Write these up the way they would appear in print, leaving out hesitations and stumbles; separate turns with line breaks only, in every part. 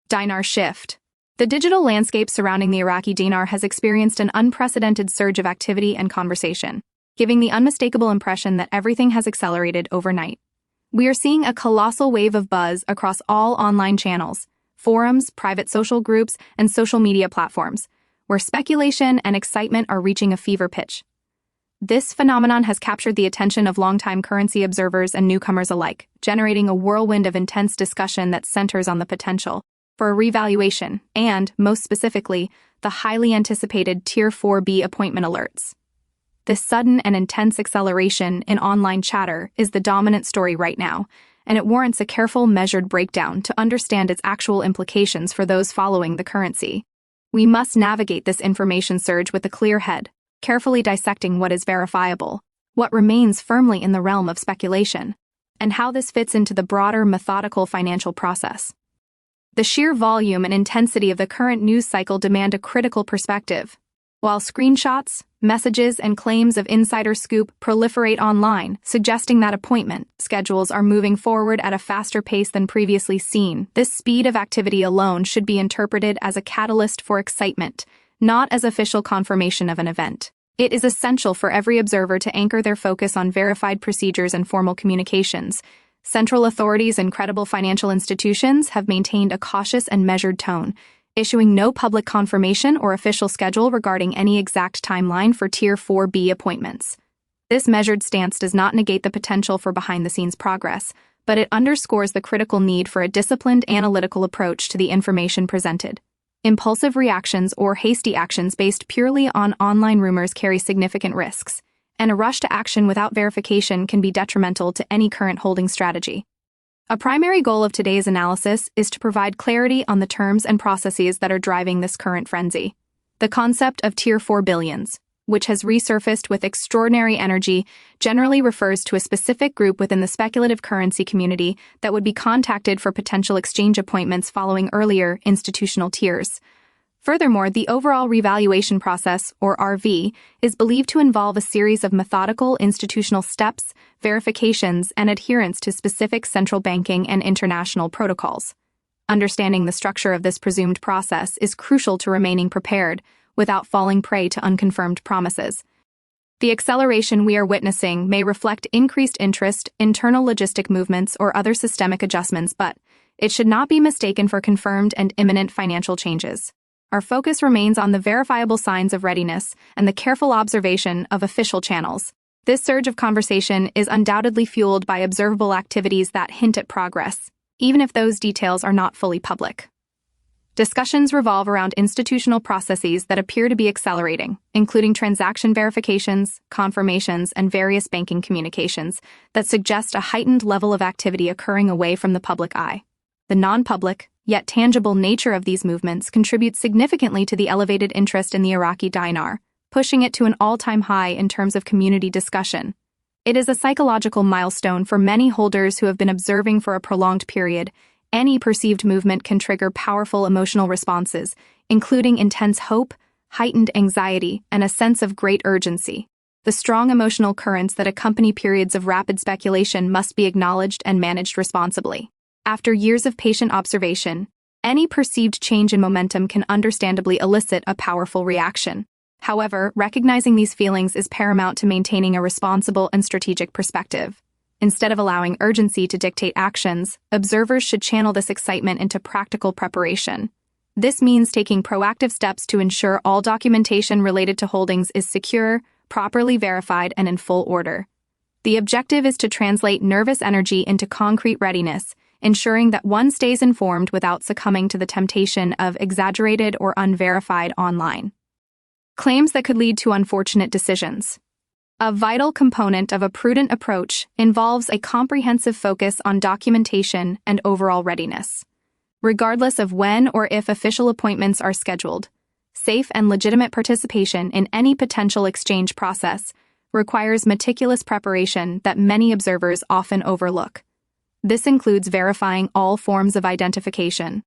Dinar Shift. The digital landscape surrounding the Iraqi dinar has experienced an unprecedented surge of activity and conversation, giving the unmistakable impression that everything has accelerated overnight. We are seeing a colossal wave of buzz across all online channels, forums, private social groups, and social media platforms, where speculation and excitement are reaching a fever pitch. This phenomenon has captured the attention of longtime currency observers and newcomers alike, generating a whirlwind of intense discussion that centers on the potential for a revaluation and, most specifically, the highly anticipated Tier 4B appointment alerts. This sudden and intense acceleration in online chatter is the dominant story right now, and it warrants a careful, measured breakdown to understand its actual implications for those following the currency. We must navigate this information surge with a clear head, carefully dissecting what is verifiable, what remains firmly in the realm of speculation, and how this fits into the broader methodical financial process. The sheer volume and intensity of the current news cycle demand a critical perspective. While screenshots, messages, and claims of insider scoop proliferate online, suggesting that appointment schedules are moving forward at a faster pace than previously seen, this speed of activity alone should be interpreted as a catalyst for excitement, not as official confirmation of an event. It is essential for every observer to anchor their focus on verified procedures and formal communications. Central authorities and credible financial institutions have maintained a cautious and measured tone, issuing no public confirmation or official schedule regarding any exact timeline for Tier 4B appointments. This measured stance does not negate the potential for behind-the-scenes progress, but it underscores the critical need for a disciplined, analytical approach to the information presented. Impulsive reactions or hasty actions based purely on online rumors carry significant risks, and a rush to action without verification can be detrimental to any current holding strategy. A primary goal of today's analysis is to provide clarity on the terms and processes that are driving this current frenzy. The concept of Tier 4 billions, which has resurfaced with extraordinary energy, generally refers to a specific group within the speculative currency community that would be contacted for potential exchange appointments following earlier institutional tiers. Furthermore, the overall revaluation process, or RV, is believed to involve a series of methodical institutional steps, verifications, and adherence to specific central banking and international protocols. Understanding the structure of this presumed process is crucial to remaining prepared without falling prey to unconfirmed promises. The acceleration we are witnessing may reflect increased interest, internal logistic movements, or other systemic adjustments, but it should not be mistaken for confirmed and imminent financial changes. Our focus remains on the verifiable signs of readiness and the careful observation of official channels. This surge of conversation is undoubtedly fueled by observable activities that hint at progress, even if those details are not fully public. Discussions revolve around institutional processes that appear to be accelerating, including transaction verifications, confirmations, and various banking communications that suggest a heightened level of activity occurring away from the public eye. The non-public, yet tangible nature of these movements contributes significantly to the elevated interest in the Iraqi dinar, pushing it to an all-time high in terms of community discussion. It is a psychological milestone for many holders who have been observing for a prolonged period. Any perceived movement can trigger powerful emotional responses, including intense hope, heightened anxiety, and a sense of great urgency. The strong emotional currents that accompany periods of rapid speculation must be acknowledged and managed responsibly. After years of patient observation, any perceived change in momentum can understandably elicit a powerful reaction. However, recognizing these feelings is paramount to maintaining a responsible and strategic perspective. Instead of allowing urgency to dictate actions, observers should channel this excitement into practical preparation. This means taking proactive steps to ensure all documentation related to holdings is secure, properly verified, and in full order. The objective is to translate nervous energy into concrete readiness, ensuring that one stays informed without succumbing to the temptation of exaggerated or unverified online claims that could lead to unfortunate decisions. A vital component of a prudent approach involves a comprehensive focus on documentation and overall readiness. Regardless of when or if official appointments are scheduled, safe and legitimate participation in any potential exchange process requires meticulous preparation that many observers often overlook. This includes verifying all forms of identification,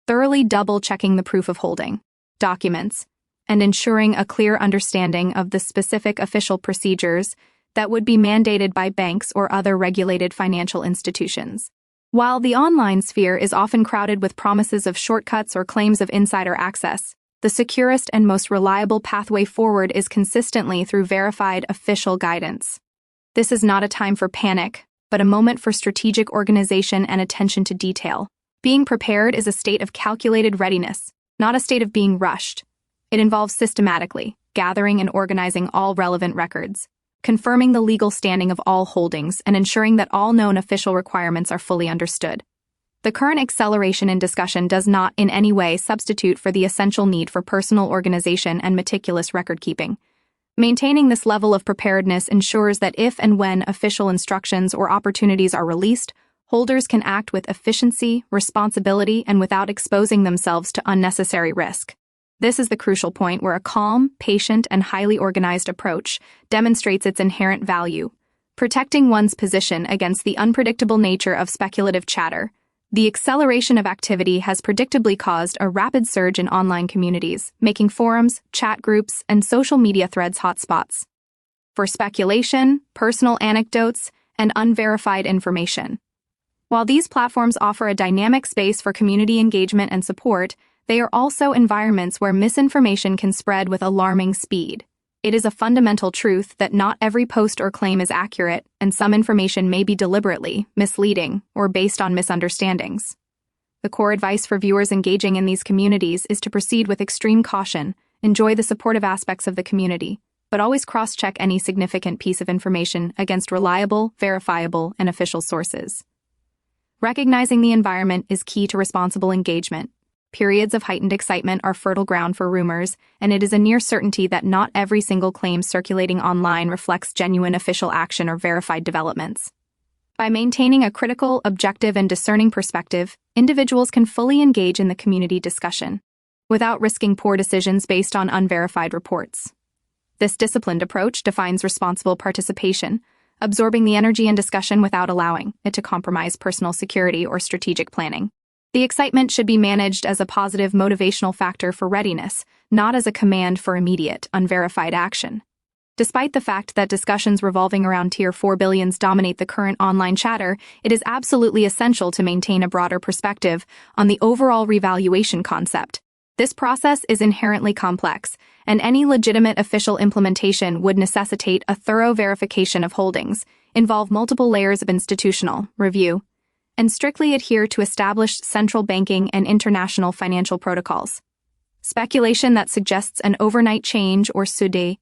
thoroughly double-checking the proof of holding documents, and ensuring a clear understanding of the specific official procedures that would be mandated by banks or other regulated financial institutions. While the online sphere is often crowded with promises of shortcuts or claims of insider access, the securest and most reliable pathway forward is consistently through verified official guidance. This is not a time for panic, but a moment for strategic organization and attention to detail. Being prepared is a state of calculated readiness, not a state of being rushed. It involves systematically gathering and organizing all relevant records, confirming the legal standing of all holdings, and ensuring that all known official requirements are fully understood. The current acceleration in discussion does not in any way substitute for the essential need for personal organization and meticulous record-keeping. Maintaining this level of preparedness ensures that if and when official instructions or opportunities are released, holders can act with efficiency, responsibility, and without exposing themselves to unnecessary risk. This is the crucial point where a calm, patient, and highly organized approach demonstrates its inherent value, protecting one's position against the unpredictable nature of speculative chatter. The acceleration of activity has predictably caused a rapid surge in online communities, making forums, chat groups, and social media threads hotspots for speculation, personal anecdotes, and unverified information. While these platforms offer a dynamic space for community engagement and support, they are also environments where misinformation can spread with alarming speed. It is a fundamental truth that not every post or claim is accurate, and some information may be deliberately misleading or based on misunderstandings. The core advice for viewers engaging in these communities is to proceed with extreme caution, enjoy the supportive aspects of the community, but always cross-check any significant piece of information against reliable, verifiable, and official sources. Recognizing the environment is key to responsible engagement. Periods of heightened excitement are fertile ground for rumors, and it is a near certainty that not every single claim circulating online reflects genuine official action or verified developments. By maintaining a critical, objective, and discerning perspective, individuals can fully engage in the community discussion, without risking poor decisions based on unverified reports. This disciplined approach defines responsible participation, absorbing the energy and discussion without allowing it to compromise personal security or strategic planning. The excitement should be managed as a positive motivational factor for readiness, not as a command for immediate, unverified action. Despite the fact that discussions revolving around Tier 4 billions dominate the current online chatter, it is absolutely essential to maintain a broader perspective on the overall revaluation concept. This process is inherently complex, and any legitimate official implementation would necessitate a thorough verification of holdings, involve multiple layers of institutional review, and strictly adhere to established central banking and international financial protocols. Speculation that suggests an overnight change or sudden,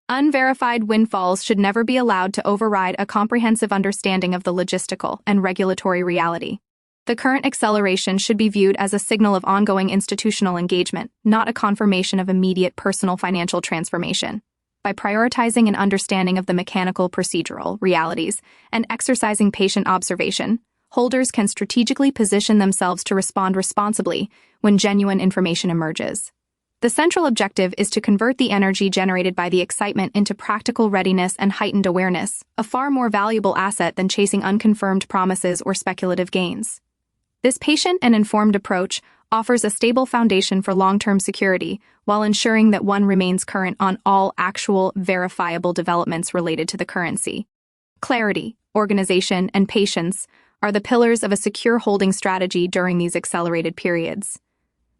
unverified windfalls should never be allowed to override a comprehensive understanding of the logistical and regulatory reality. The current acceleration should be viewed as a signal of ongoing institutional engagement, not a confirmation of immediate personal financial transformation. By prioritizing an understanding of the mechanical procedural realities and exercising patient observation, holders can strategically position themselves to respond responsibly when genuine information emerges. The central objective is to convert the energy generated by the excitement into practical readiness and heightened awareness, a far more valuable asset than chasing unconfirmed promises or speculative gains. This patient and informed approach offers a stable foundation for long-term security while ensuring that one remains current on all actual, verifiable developments related to the currency. Clarity, organization, and patience are the pillars of a secure holding strategy during these accelerated periods.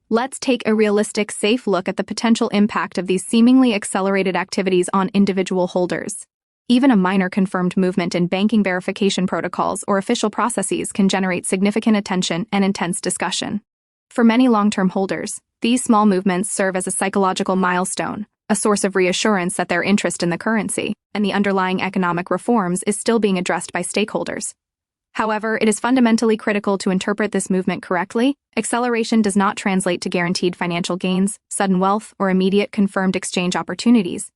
Let's take a realistic, safe look at the potential impact of these seemingly accelerated activities on individual holders. Even a minor confirmed movement in banking verification protocols or official processes can generate significant attention and intense discussion. For many long-term holders, these small movements serve as a psychological milestone, a source of reassurance that their interest in the currency and the underlying economic reforms is still being addressed by stakeholders. However, it is fundamentally critical to interpret this movement correctly. Acceleration does not translate to guaranteed financial gains, sudden wealth, or immediate confirmed exchange opportunities.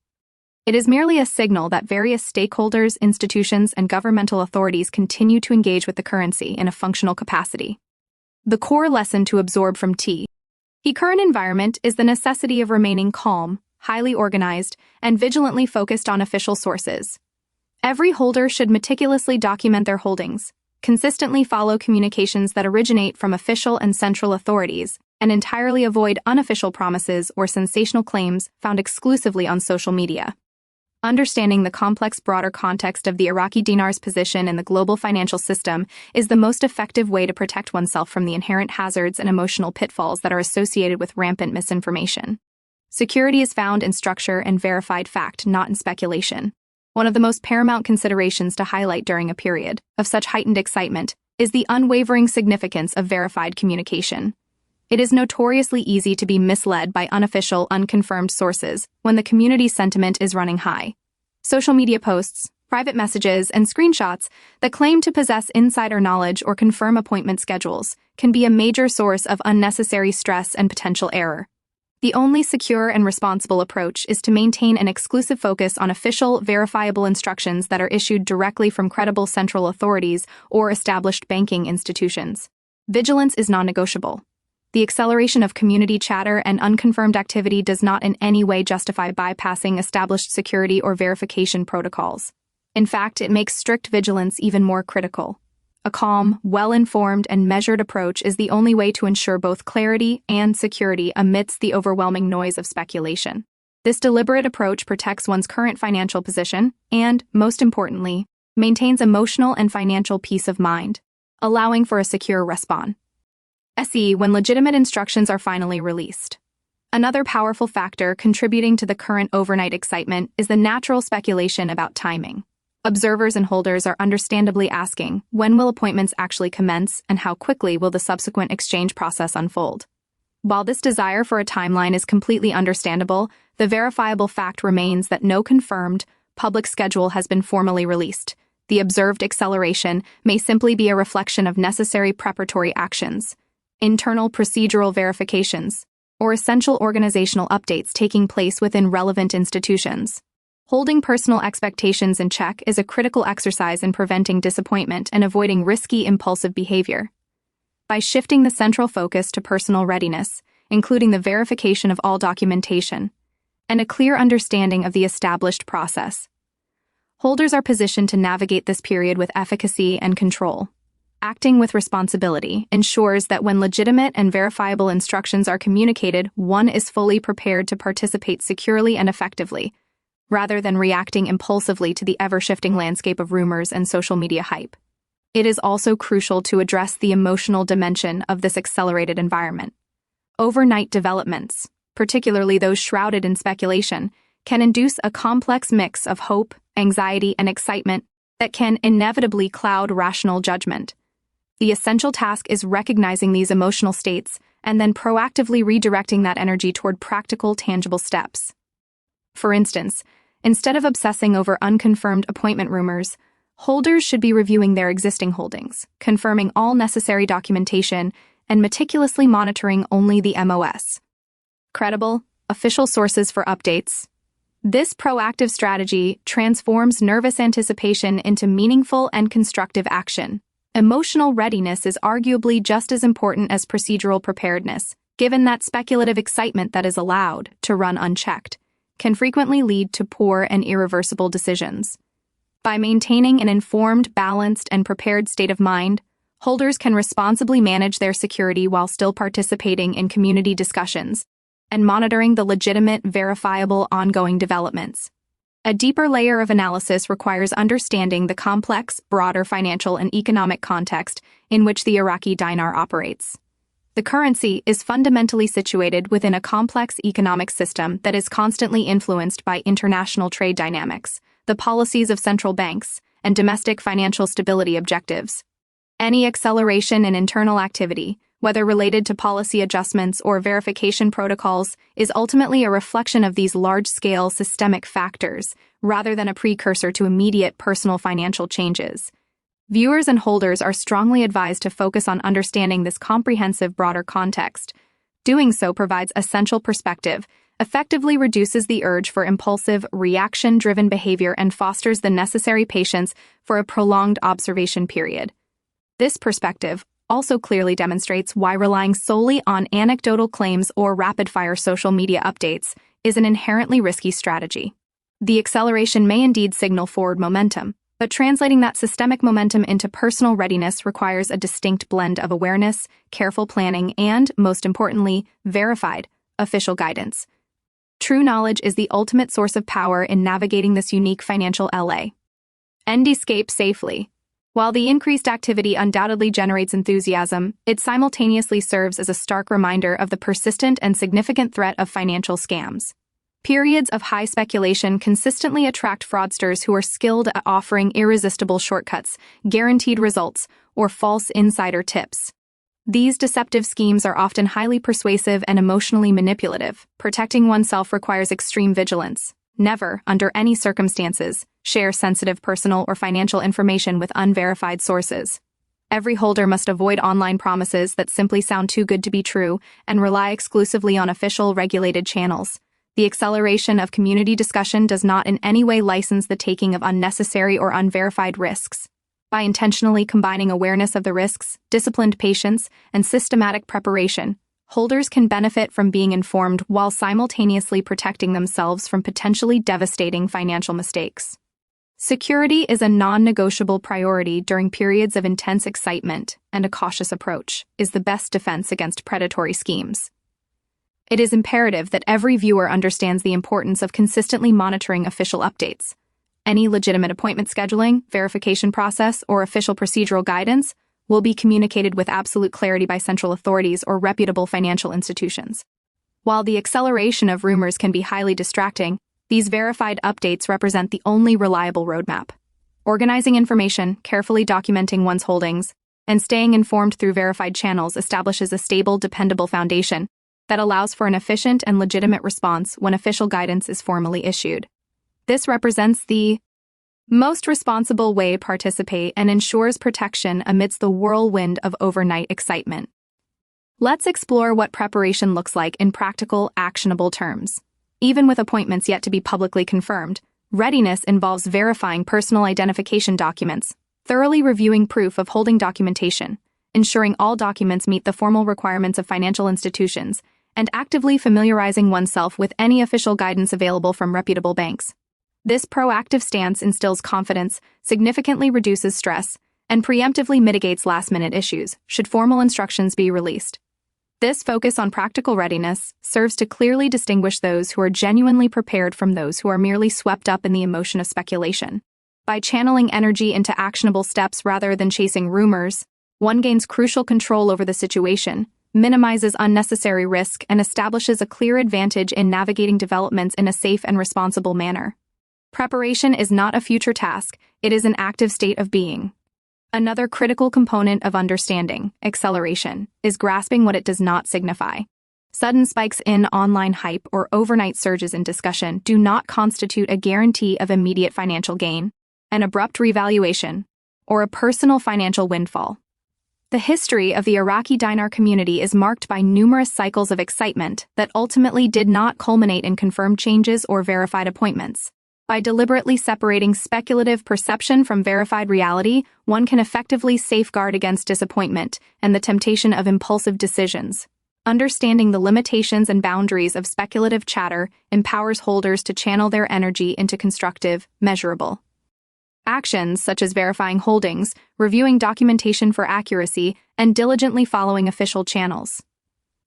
It is merely a signal that various stakeholders, institutions, and governmental authorities continue to engage with the currency in a functional capacity. The core lesson to absorb from the current environment is the necessity of remaining calm, highly organized, and vigilantly focused on official sources. Every holder should meticulously document their holdings, consistently follow communications that originate from official and central authorities, and entirely avoid unofficial promises or sensational claims found exclusively on social media. Understanding the complex broader context of the Iraqi dinar's position in the global financial system is the most effective way to protect oneself from the inherent hazards and emotional pitfalls that are associated with rampant misinformation. Security is found in structure and verified fact, not in speculation. One of the most paramount considerations to highlight during a period of such heightened excitement is the unwavering significance of verified communication. It is notoriously easy to be misled by unofficial, unconfirmed sources when the community sentiment is running high. Social media posts, private messages, and screenshots that claim to possess insider knowledge or confirm appointment schedules can be a major source of unnecessary stress and potential error. The only secure and responsible approach is to maintain an exclusive focus on official, verifiable instructions that are issued directly from credible central authorities or established banking institutions. Vigilance is non-negotiable. The acceleration of community chatter and unconfirmed activity does not in any way justify bypassing established security or verification protocols. In fact, it makes strict vigilance even more critical. A calm, well-informed, and measured approach is the only way to ensure both clarity and security amidst the overwhelming noise of speculation. This deliberate approach protects one's current financial position and, most importantly, maintains emotional and financial peace of mind, allowing for a secure response. When legitimate instructions are finally released. Another powerful factor contributing to the current overnight excitement is the natural speculation about timing. Observers and holders are understandably asking, when will appointments actually commence and how quickly will the subsequent exchange process unfold? While this desire for a timeline is completely understandable, the verifiable fact remains that no confirmed, public schedule has been formally released. The observed acceleration may simply be a reflection of necessary preparatory actions, internal procedural verifications, or essential organizational updates taking place within relevant institutions. Holding personal expectations in check is a critical exercise in preventing disappointment and avoiding risky, impulsive behavior. By shifting the central focus to personal readiness, including the verification of all documentation, and a clear understanding of the established process, holders are positioned to navigate this period with efficacy and control. Acting with responsibility ensures that when legitimate and verifiable instructions are communicated, one is fully prepared to participate securely and effectively, rather than reacting impulsively to the ever-shifting landscape of rumors and social media hype. It is also crucial to address the emotional dimension of this accelerated environment. Overnight developments, particularly those shrouded in speculation, can induce a complex mix of hope, anxiety, and excitement that can inevitably cloud rational judgment. The essential task is recognizing these emotional states and then proactively redirecting that energy toward practical, tangible steps. For instance, instead of obsessing over unconfirmed appointment rumors, holders should be reviewing their existing holdings, confirming all necessary documentation, and meticulously monitoring only the MOS. Credible, official sources for updates. This proactive strategy transforms nervous anticipation into meaningful and constructive action. Emotional readiness is arguably just as important as procedural preparedness, given that speculative excitement that is allowed to run unchecked can frequently lead to poor and irreversible decisions. By maintaining an informed, balanced, and prepared state of mind, holders can responsibly manage their security while still participating in community discussions and monitoring the legitimate, verifiable, ongoing developments. A deeper layer of analysis requires understanding the complex, broader financial and economic context in which the Iraqi dinar operates. The currency is fundamentally situated within a complex economic system that is constantly influenced by international trade dynamics, the policies of central banks, and domestic financial stability objectives. Any acceleration in internal activity, whether related to policy adjustments or verification protocols, is ultimately a reflection of these large-scale systemic factors, rather than a precursor to immediate personal financial changes. Viewers and holders are strongly advised to focus on understanding this comprehensive, broader context. Doing so provides essential perspective, effectively reduces the urge for impulsive, reaction-driven behavior, and fosters the necessary patience for a prolonged observation period. This perspective also clearly demonstrates why relying solely on anecdotal claims or rapid-fire social media updates is an inherently risky strategy. The acceleration may indeed signal forward momentum, but translating that systemic momentum into personal readiness requires a distinct blend of awareness, careful planning, and, most importantly, verified, official guidance. True knowledge is the ultimate source of power in navigating this unique financial LA. And escape safely. While the increased activity undoubtedly generates enthusiasm, it simultaneously serves as a stark reminder of the persistent and significant threat of financial scams. Periods of high speculation consistently attract fraudsters who are skilled at offering irresistible shortcuts, guaranteed results, or false insider tips. These deceptive schemes are often highly persuasive and emotionally manipulative. Protecting oneself requires extreme vigilance. Never, under any circumstances, share sensitive personal or financial information with unverified sources. Every holder must avoid online promises that simply sound too good to be true and rely exclusively on official, regulated channels. The acceleration of community discussion does not in any way license the taking of unnecessary or unverified risks. By intentionally combining awareness of the risks, disciplined patience, and systematic preparation, holders can benefit from being informed while simultaneously protecting themselves from potentially devastating financial mistakes. Security is a non-negotiable priority during periods of intense excitement, and a cautious approach is the best defense against predatory schemes. It is imperative that every viewer understands the importance of consistently monitoring official updates. Any legitimate appointment scheduling, verification process, or official procedural guidance will be communicated with absolute clarity by central authorities or reputable financial institutions. While the acceleration of rumors can be highly distracting, these verified updates represent the only reliable roadmap. Organizing information, carefully documenting one's holdings, and staying informed through verified channels establishes a stable, dependable foundation that allows for an efficient and legitimate response when official guidance is formally issued. This represents the most responsible way to participate and ensures protection amidst the whirlwind of overnight excitement. Let's explore what preparation looks like in practical, actionable terms. Even with appointments yet to be publicly confirmed, readiness involves verifying personal identification documents, thoroughly reviewing proof of holding documentation, ensuring all documents meet the formal requirements of financial institutions, and actively familiarizing oneself with any official guidance available from reputable banks. This proactive stance instills confidence, significantly reduces stress, and preemptively mitigates last-minute issues should formal instructions be released. This focus on practical readiness serves to clearly distinguish those who are genuinely prepared from those who are merely swept up in the emotion of speculation. By channeling energy into actionable steps rather than chasing rumors, one gains crucial control over the situation, minimizes unnecessary risk, and establishes a clear advantage in navigating developments in a safe and responsible manner. Preparation is not a future task, it is an active state of being. Another critical component of understanding, acceleration, is grasping what it does not signify. Sudden spikes in online hype or overnight surges in discussion do not constitute a guarantee of immediate financial gain, an abrupt revaluation, or a personal financial windfall. The history of the Iraqi Dinar community is marked by numerous cycles of excitement that ultimately did not culminate in confirmed changes or verified appointments. By deliberately separating speculative perception from verified reality, one can effectively safeguard against disappointment and the temptation of impulsive decisions. Understanding the limitations and boundaries of speculative chatter empowers holders to channel their energy into constructive, measurable actions such as verifying holdings, reviewing documentation for accuracy, and diligently following official channels.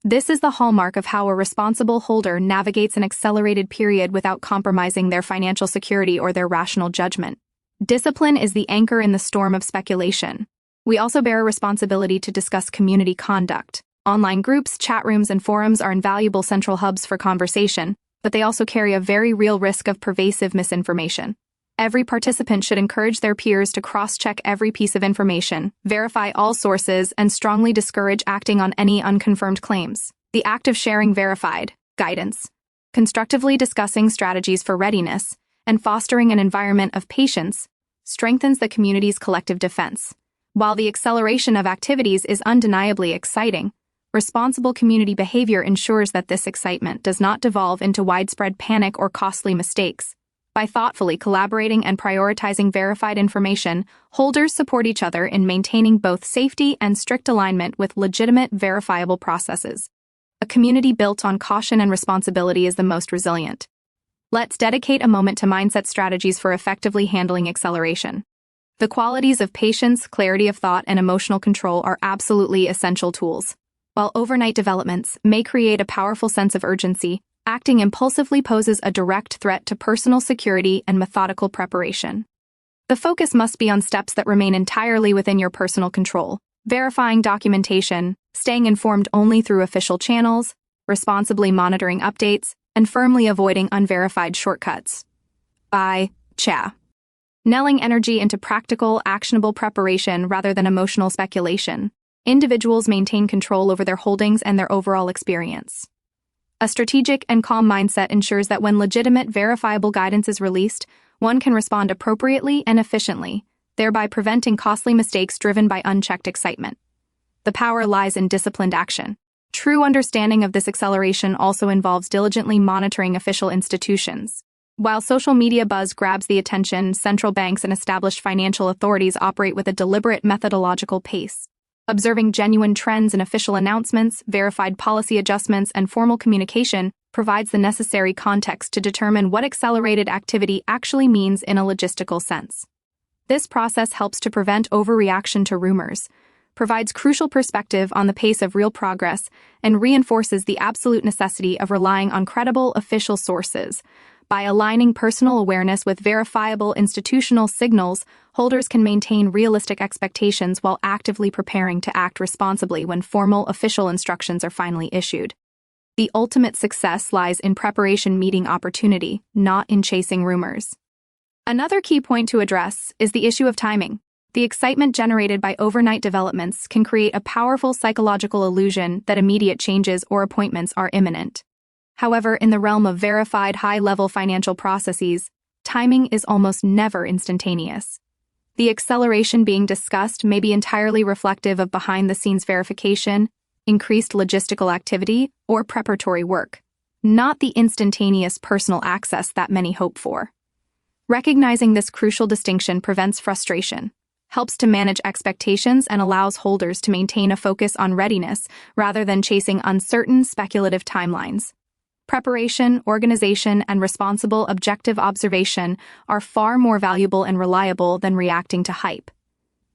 This is the hallmark of how a responsible holder navigates an accelerated period without compromising their financial security or their rational judgment. Discipline is the anchor in the storm of speculation. We also bear a responsibility to discuss community conduct. Online groups, chat rooms, and forums are invaluable central hubs for conversation, but they also carry a very real risk of pervasive misinformation. Every participant should encourage their peers to cross-check every piece of information, verify all sources, and strongly discourage acting on any unconfirmed claims. The act of sharing verified guidance, constructively discussing strategies for readiness, and fostering an environment of patience strengthens the community's collective defense. While the acceleration of activities is undeniably exciting, responsible community behavior ensures that this excitement does not devolve into widespread panic or costly mistakes. By thoughtfully collaborating and prioritizing verified information, holders support each other in maintaining both safety and strict alignment with legitimate, verifiable processes. A community built on caution and responsibility is the most resilient. Let's dedicate a moment to mindset strategies for effectively handling acceleration. The qualities of patience, clarity of thought, and emotional control are absolutely essential tools. While overnight developments may create a powerful sense of urgency, Acting impulsively poses a direct threat to personal security and methodical preparation. The focus must be on steps that remain entirely within your personal control, verifying documentation, staying informed only through official channels, responsibly monitoring updates, and firmly avoiding unverified shortcuts. Nelling energy into practical, actionable preparation rather than emotional speculation. Individuals maintain control over their holdings and their overall experience. A strategic and calm mindset ensures that when legitimate, verifiable guidance is released, one can respond appropriately and efficiently, thereby preventing costly mistakes driven by unchecked excitement. The power lies in disciplined action. True understanding of this acceleration also involves diligently monitoring official institutions. While social media buzz grabs the attention, central banks and established financial authorities operate with a deliberate methodological pace. Observing genuine trends in official announcements, verified policy adjustments, and formal communication provides the necessary context to determine what accelerated activity actually means in a logistical sense. This process helps to prevent overreaction to rumors, provides crucial perspective on the pace of real progress, and reinforces the absolute necessity of relying on credible official sources. By aligning personal awareness with verifiable institutional signals, holders can maintain realistic expectations while actively preparing to act responsibly when formal official instructions are finally issued. The ultimate success lies in preparation meeting opportunity, not in chasing rumors. Another key point to address is the issue of timing. The excitement generated by overnight developments can create a powerful psychological illusion that immediate changes or appointments are imminent. However, in the realm of verified high-level financial processes, timing is almost never instantaneous. The acceleration being discussed may be entirely reflective of behind-the-scenes verification, increased logistical activity, or preparatory work, not the instantaneous personal access that many hope for. Recognizing this crucial distinction prevents frustration, helps to manage expectations, and allows holders to maintain a focus on readiness rather than chasing uncertain, speculative timelines. Preparation, organization, and responsible, objective observation are far more valuable and reliable than reacting to hype.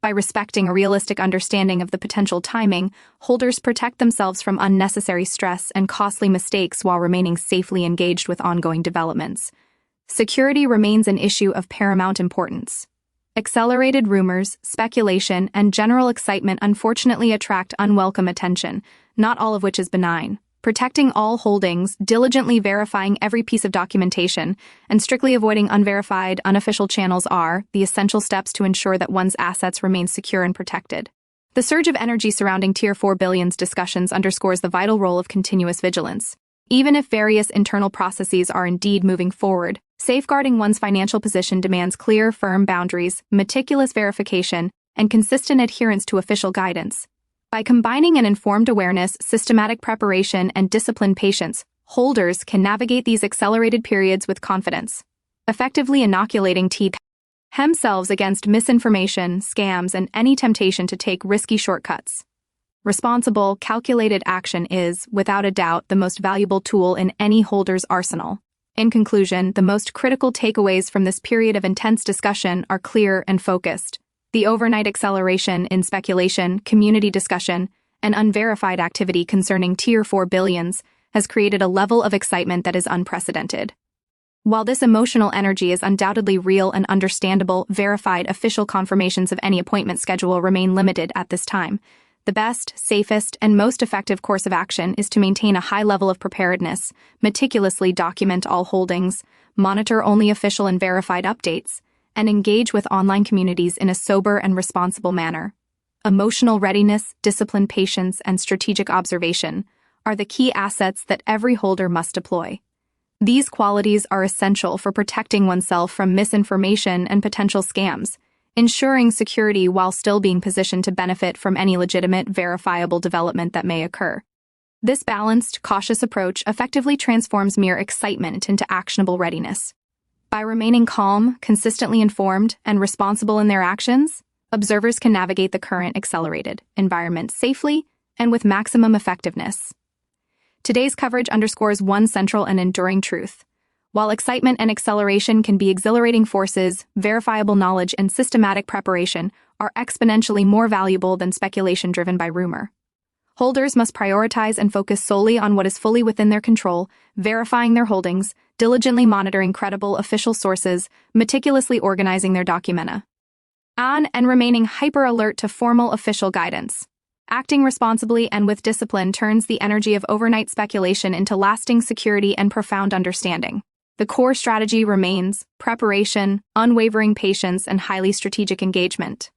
By respecting a realistic understanding of the potential timing, holders protect themselves from unnecessary stress and costly mistakes while remaining safely engaged with ongoing developments. Security remains an issue of paramount importance. Accelerated rumors, speculation, and general excitement unfortunately attract unwelcome attention, not all of which is benign. Protecting all holdings, diligently verifying every piece of documentation, and strictly avoiding unverified, unofficial channels are the essential steps to ensure that one's assets remain secure and protected. The surge of energy surrounding Tier 4 billions discussions underscores the vital role of continuous vigilance. Even if various internal processes are indeed moving forward, safeguarding one's financial position demands clear, firm boundaries, meticulous verification, and consistent adherence to official guidance. By combining an informed awareness, systematic preparation, and disciplined patience, holders can navigate these accelerated periods with confidence, effectively inoculating themselves against misinformation, scams, and any temptation to take risky shortcuts. Responsible, calculated action is, without a doubt, the most valuable tool in any holder's arsenal. In conclusion, the most critical takeaways from this period of intense discussion are clear and focused. The overnight acceleration in speculation, community discussion, and unverified activity concerning Tier 4 billions has created a level of excitement that is unprecedented. While this emotional energy is undoubtedly real and understandable, verified official confirmations of any appointment schedule remain limited at this time. The best, safest, and most effective course of action is to maintain a high level of preparedness, meticulously document all holdings, monitor only official and verified updates, and engage with online communities in a sober and responsible manner. Emotional readiness, disciplined patience, and strategic observation are the key assets that every holder must deploy. These qualities are essential for protecting oneself from misinformation and potential scams, ensuring security while still being positioned to benefit from any legitimate, verifiable development that may occur. This balanced, cautious approach effectively transforms mere excitement into actionable readiness. By remaining calm, consistently informed, and responsible in their actions, observers can navigate the current accelerated environment safely and with maximum effectiveness. Today's coverage underscores one central and enduring truth. While excitement and acceleration can be exhilarating forces, verifiable knowledge and systematic preparation are exponentially more valuable than speculation driven by rumor. Holders must prioritize and focus solely on what is fully within their control, verifying their holdings, diligently monitoring credible official sources, meticulously organizing their documenta, and remaining hyper-alert to formal official guidance. Acting responsibly and with discipline turns the energy of overnight speculation into lasting security and profound understanding. The core strategy remains preparation, unwavering patience, and highly strategic engagement.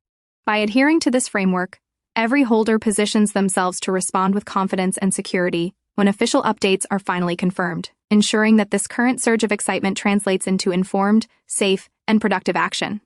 By adhering to this framework, every holder positions themselves to respond with confidence and security when official updates are finally confirmed, ensuring that this current surge of excitement translates into informed, safe, and productive action.